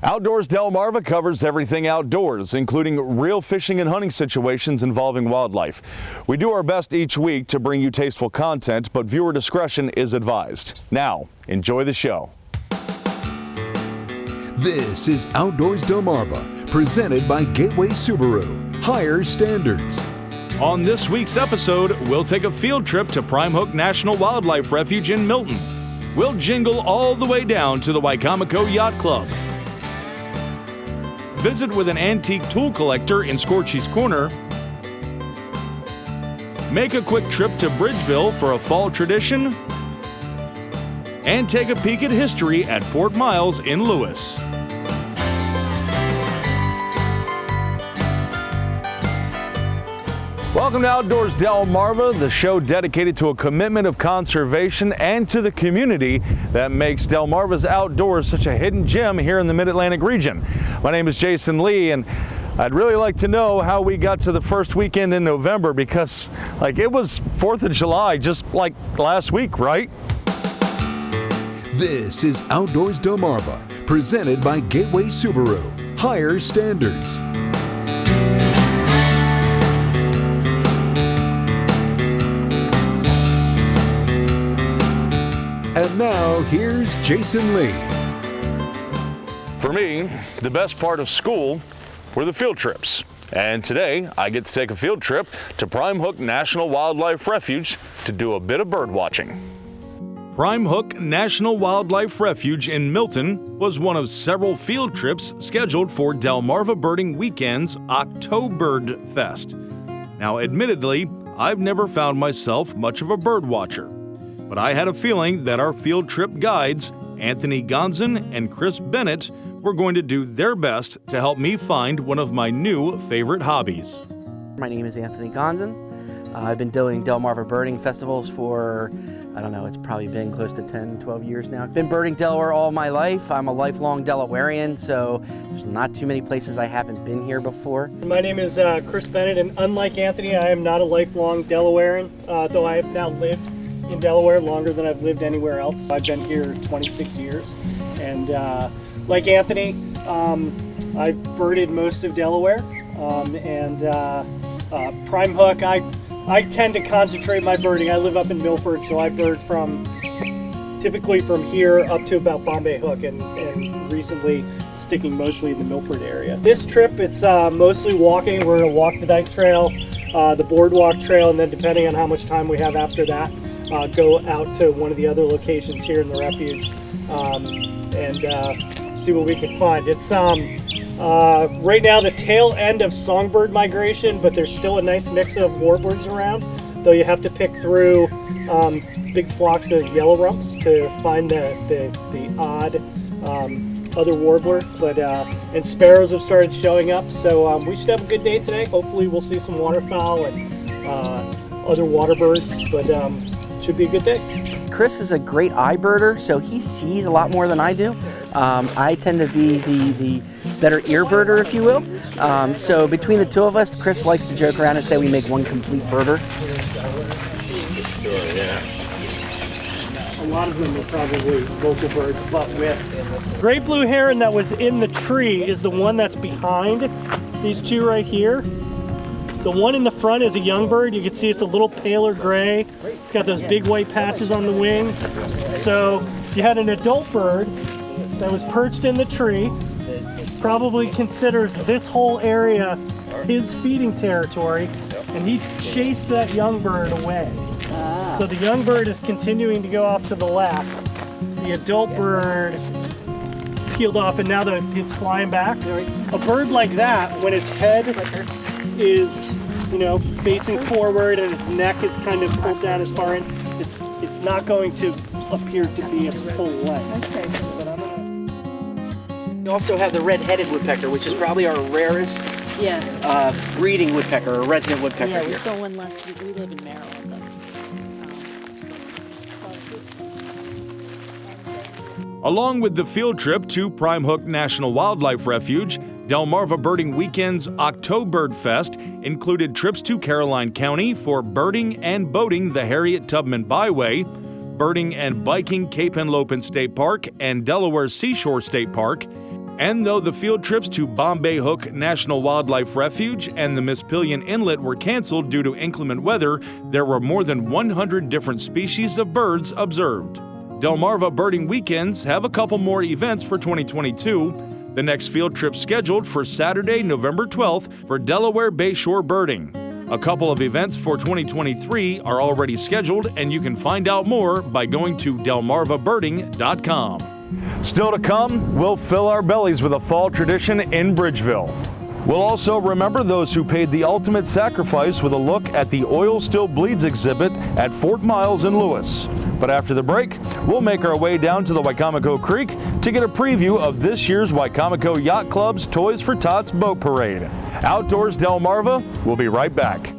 Outdoors-Delmarva covers everything outdoors, including real fishing and hunting situations involving wildlife. We do our best each week to bring you tasteful content, but viewer discretion is advised. Now, enjoy the show. This is Outdoors-Delmarva, presented by Gateway Subaru. Higher standards. On this week's episode, we'll take a field trip to Prime Hook National Wildlife Refuge in Milton. We'll jingle all the way down to the Wicomico Yacht Club. Visit with an antique tool collector in Scorchy's Corner. Make a quick trip to Bridgeville for a fall tradition. And take a peek at history at Fort Miles in Lewis. Welcome to Outdoors-Delmarva, the show dedicated to a commitment of conservation and to the community that makes Delmarva's outdoors such a hidden gem here in the Mid-Atlantic region. My name is Jason Lee, and I'd really like to know how we got to the first weekend in November, because it was 4th of July just like last week, right? This is Outdoors-Delmarva, presented by Gateway Subaru. Higher standards. And now, here's Jason Lee. For me, the best part of school were the field trips. And today, I get to take a field trip to Prime Hook National Wildlife Refuge to do a bit of bird watching. Prime Hook National Wildlife Refuge in Milton was one of several field trips scheduled for Delmarva Birding Weekend's OktoBIRDfest. Now, admittedly, I've never found myself much of a bird watcher. But I had a feeling that our field trip guides, Anthony Gonzon and Chris Bennett, were going to do their best to help me find one of my new favorite hobbies. My name is Anthony Gonzon. I've been doing Delmarva birding festivals for, it's probably been close to 10, 12 years now. I've been birding Delaware all my life. I'm a lifelong Delawarean, so there's not too many places I haven't been here before. My name is Chris Bennett, and unlike Anthony, I am not a lifelong Delawarean, though I have now lived in Delaware longer than I've lived anywhere else. I've been here 26 years, and like Anthony, I've birded most of Delaware, Prime Hook, I tend to concentrate my birding. I live up in Milford, so I bird typically from here up to about Bombay Hook, and recently sticking mostly in the Milford area. This trip, it's mostly walking. We're going to walk the Dyke Trail, the Boardwalk Trail, and then depending on how much time we have after that, go out to one of the other locations here in the refuge and see what we can find. It's right now the tail end of songbird migration, but there's still a nice mix of warblers around, though you have to pick through big flocks of yellow rumps to find the odd other warbler. But and sparrows have started showing up, so we should have a good day today. Hopefully we'll see some waterfowl and other water birds, but should be a good day. Chris is a great eye birder, so he sees a lot more than I do. I tend to be the better ear birder, if you will. So between the two of us, Chris likes to joke around and say we make one complete birder. Sure, yeah. A lot of them are probably local birds, but with great blue heron that was in the tree is the one that's behind these two right here. The one in the front is a young bird. You can see it's a little paler gray. It's got those big white patches on the wing. So you had an adult bird that was perched in the tree, probably considers this whole area his feeding territory, and he chased that young bird away. So the young bird is continuing to go off to the left. The adult bird peeled off, and now it's flying back. A bird like that, when its head is facing forward and its neck is kind of pulled down as far in, it's not going to appear to be its full length. Okay. We also have the red-headed woodpecker, which is probably our rarest breeding woodpecker or resident woodpecker Yeah, we here. saw one last week. We live in Maryland. Along with the field trip to Prime Hook National Wildlife Refuge, Delmarva Birding Weekend's OktoBIRDfest included trips to Caroline County for birding and boating the Harriet Tubman Byway, birding and biking Cape Henlopen State Park and Delaware Seashore State Park, And though the field trips to Bombay Hook National Wildlife Refuge and the Mispillion Inlet were canceled due to inclement weather, there were more than 100 different species of birds observed. Delmarva Birding Weekends have a couple more events for 2022. The next field trip scheduled for Saturday, November 12th for Delaware Bayshore birding. A couple of events for 2023 are already scheduled, and you can find out more by going to delmarvabirding.com. Still to come, we'll fill our bellies with a fall tradition in Bridgeville. We'll also remember those who paid the ultimate sacrifice with a look at the Oil Still Bleeds exhibit at Fort Miles in Lewis. But after the break, we'll make our way down to the Wicomico Creek to get a preview of this year's Wicomico Yacht Club's Toys for Tots Boat Parade. Outdoors Delmarva, we'll be right back.